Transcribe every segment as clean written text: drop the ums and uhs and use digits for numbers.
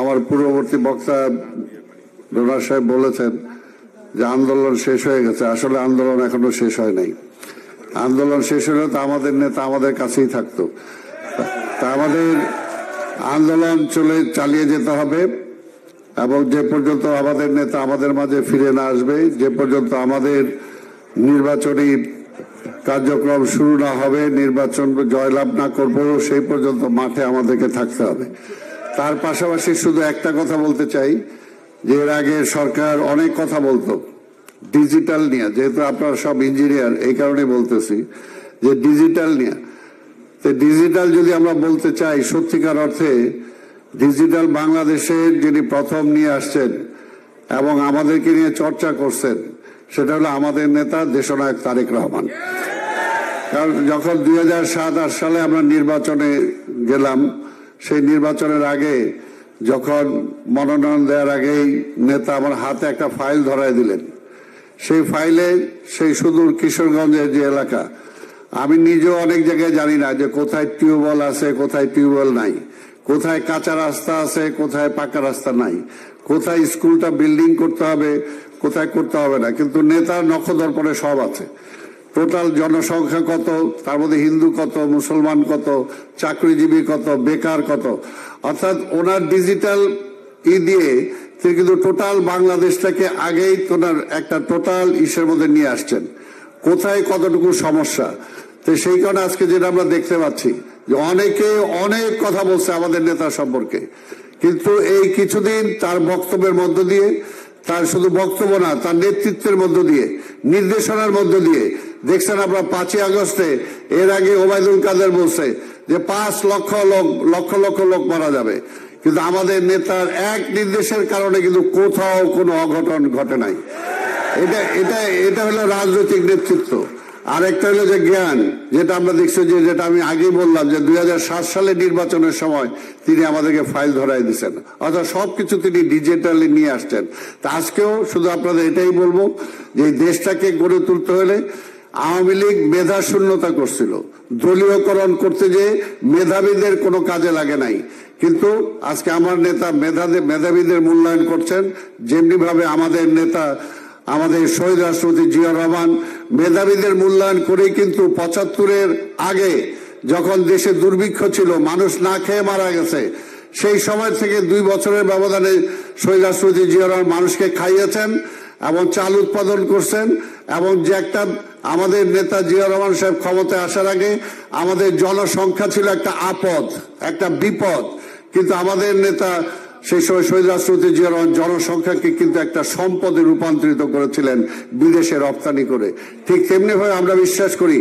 আমার পূর্ববর্তী বক্তা ডোনার সাহেব বলেছেন যে আন্দোলন শেষ হয়ে গেছে। আসলে আন্দোলন এখনো শেষ হয় নাই। আন্দোলন শেষ হলে তো আমাদের নেতা আমাদের কাছেই থাকতো। তা আমাদের আন্দোলন চালিয়ে যেতে হবে এবং যে পর্যন্ত আমাদের নেতা আমাদের মাঝে ফিরে না আসবে, যে পর্যন্ত আমাদের নির্বাচনী কার্যক্রম শুরু না হবে, নির্বাচন জয়লাভ না করবো, সেই পর্যন্ত মাঠে আমাদেরকে থাকতে হবে। তার পাশাপাশি শুধু একটা কথা বলতে চাই যে এর আগে সরকার অনেক কথা বলতো ডিজিটাল নিয়ে, যেহেতু আপনারা সব ইঞ্জিনিয়ার এই কারণে বলতেছি যে ডিজিটাল নিয়ে। তো ডিজিটাল যদি আমরা বলতে চাই, সত্যিকার অর্থে ডিজিটাল বাংলাদেশের যিনি প্রথম নিয়ে আসছেন এবং আমাদেরকে নিয়ে চর্চা করছেন সেটা হলো আমাদের নেতা দেশনায়ক তারেক রহমান। কারণ যখন 2007-08 সালে আমরা নির্বাচনে গেলাম, সেই নির্বাচনের আগে যখন মনোনয়ন দেওয়ার আগেই নেতা আমার হাতে একটা ফাইল ধরায় দিলেন। সেই ফাইলে সেই সুদূর কিশোরগঞ্জের যে এলাকা, আমি নিজেও অনেক জায়গায় জানি না যে কোথায় টিউবওয়েল আছে, কোথায় টিউবওয়েল নাই, কোথায় কাঁচা রাস্তা আছে, কোথায় পাকা রাস্তা নাই, কোথায় স্কুলটা বিল্ডিং করতে হবে, কোথায় করতে হবে না, কিন্তু নেতার নখদর্পণে সব আছে। টোটাল জনসংখ্যা কত, তার মধ্যে হিন্দু কত, মুসলমান কত, চাকরিজীবী কত, বেকার কত, অর্থাৎ ওনার ডিজিটাল দিয়ে তিনি কিন্তু টোটাল বাংলাদেশটাকে আগেই ওনার একটা টোটাল ইসের মধ্যে নিয়ে আসছেন, কোথায় কতটুকু সমস্যা। তো সেই কারণে আজকে যেটা আমরা দেখতে পাচ্ছি যে অনেকে অনেক কথা বলছে আমাদের নেতা সম্পর্কে, কিন্তু এই কিছুদিন তার বক্তব্যের মধ্য দিয়ে, তার শুধু বক্তব্য না, তার নেতৃত্বের মধ্য দিয়ে, নির্দেশনার মধ্য দিয়ে দেখছেন আমরা 5ই আগস্টে এর আগে ওবায়দুল কাদের বলছে যে 5 লক্ষ লোক মারা যাবে, কিন্তু আমাদের নেতার এক নির্দেশের কারণে কিন্তু কোথাও কোনো অঘটন ঘটে নাই। এটা হলো রাজনৈতিক নেতৃত্ব। আরেকটা হলো যে জ্ঞান, যেটা আমরা দেখছি যে যেটা আমি আগেই বললাম যে 2007 সালে নির্বাচনের সময় তিনি আমাদেরকে ফাইল ধরাই দিচ্ছেন, অর্থাৎ সবকিছু তিনি ডিজিটালি নিয়ে আসছেন। তা আজকেও শুধু আপনাদের এটাই বলবো যে দেশটাকে গড়ে তুলতে হলে আওয়ামী লীগ মেধা শূন্যতা করছিল, দলীয়করণ করতে যে মেধাবীদের কোনো কাজে লাগে নাই, কিন্তু আজকে আমার নেতা মেধাবীদের মূল্যায়ন করছেন। যেমনি ভাবে আমাদের নেতা আমাদের শহীদ রাষ্ট্রপতি জিয়া রহমান মেধাবীদের মূল্যায়ন করেই কিন্তু 75-এর আগে যখন দেশে দুর্ভিক্ষ ছিল, মানুষ না খেয়ে মারা গেছে, সেই সময় থেকে 2 বছরের ব্যবধানে শহীদ রাষ্ট্রপতি জিয়া রহমান মানুষকে খাইয়েছেন এবং চাল উৎপাদন করছেন। এবং যে একটা আমাদের নেতা জিয়া রহমান সাহেব ক্ষমতায় আসার আগে আমাদের জনসংখ্যা ছিল একটা আপদ, একটা বিপদ, কিন্তু আমাদের নেতা সেই সময় শহীদ রাষ্ট্রপতি জিয়া রহমান জনসংখ্যাকে কিন্তু একটা সম্পদে রূপান্তরিত করেছিলেন বিদেশে রপ্তানি করে। ঠিক তেমনি ভাবে আমরা বিশ্বাস করি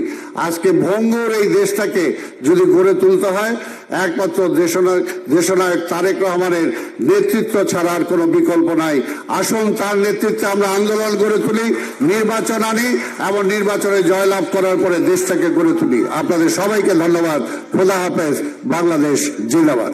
আজকে ভঙ্গুর এই দেশটাকে যদি গড়ে তুলতে হয় একমাত্র দেশনায়ক তারেক রহমানের নেতৃত্ব ছাড়া আর কোনো বিকল্প নাই। আসুন তার নেতৃত্বে আমরা আন্দোলন গড়ে তুলি, নির্বাচন আনি এবং নির্বাচনে জয়লাভ করার পরে দেশটাকে গড়ে তুলি। আপনাদের সবাইকে ধন্যবাদ। খোদা হাফেজ। বাংলাদেশ জিন্দাবাদ।